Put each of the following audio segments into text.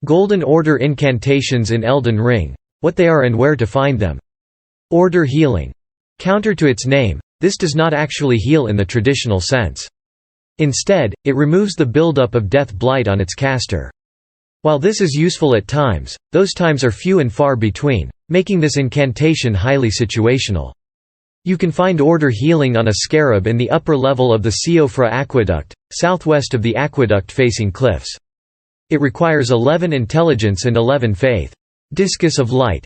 Golden Order Incantations in Elden Ring. What they are and where to find them. Order healing. Counter to its name, this does not actually heal in the traditional sense. Instead, it removes the buildup of death blight on its caster. While this is useful at times, those times are few and far between, making this incantation highly situational. You can find Order healing on a scarab in the upper level of the Siofra Aqueduct, southwest of the aqueduct-facing cliffs. It requires 11 intelligence and 11 faith. Discus of Light.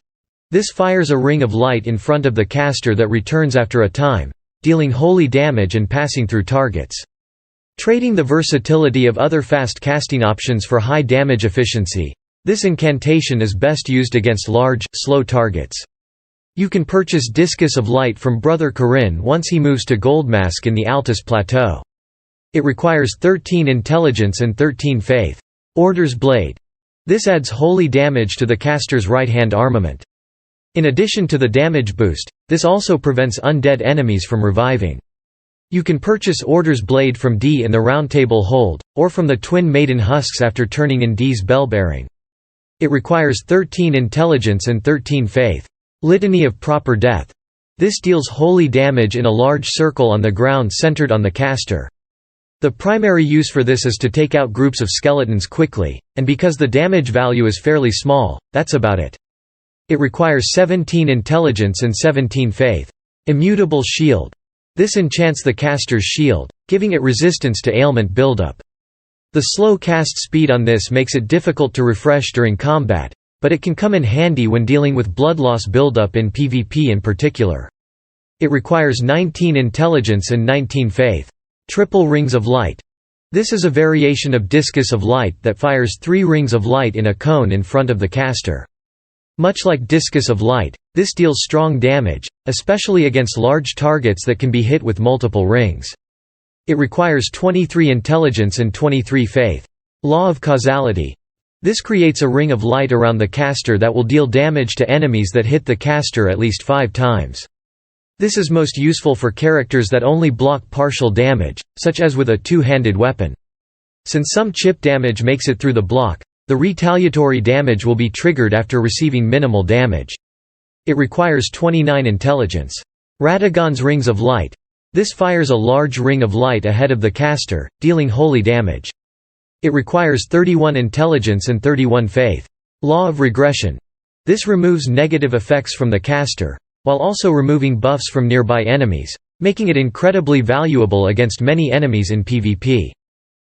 This fires a ring of light in front of the caster that returns after a time, dealing holy damage and passing through targets. Trading the versatility of other fast casting options for high damage efficiency, this incantation is best used against large, slow targets. You can purchase Discus of Light from Brother Corinne once he moves to Goldmask in the Altus Plateau. It requires 13 intelligence and 13 faith. Order's Blade. This adds holy damage to the caster's right-hand armament. In addition to the damage boost, this also prevents undead enemies from reviving. You can purchase Order's Blade from D in the Roundtable Hold, or from the Twin Maiden Husks after turning in D's Bellbearing. It requires 13 intelligence and 13 faith. Litany of Proper Death. This deals holy damage in a large circle on the ground centered on the caster. The primary use for this is to take out groups of skeletons quickly, and because the damage value is fairly small, that's about it. It requires 17 intelligence and 17 faith. Immutable Shield. This enchants the caster's shield, giving it resistance to ailment buildup. The slow cast speed on this makes it difficult to refresh during combat, but it can come in handy when dealing with blood loss buildup in PvP in particular. It requires 19 intelligence and 19 faith. Triple Rings of Light. This is a variation of Discus of Light that fires 3 rings of light in a cone in front of the caster. Much like Discus of Light, this deals strong damage, especially against large targets that can be hit with multiple rings. It requires 23 intelligence and 23 faith. Law of Causality. This creates a ring of light around the caster that will deal damage to enemies that hit the caster at least 5 times. This is most useful for characters that only block partial damage, such as with a two-handed weapon. Since some chip damage makes it through the block, the retaliatory damage will be triggered after receiving minimal damage. It requires 29 intelligence. Radagon's Rings of Light. This fires a large ring of light ahead of the caster, dealing holy damage. It requires 31 intelligence and 31 faith. Law of Regression. This removes negative effects from the caster, while also removing buffs from nearby enemies, making it incredibly valuable against many enemies in PvP.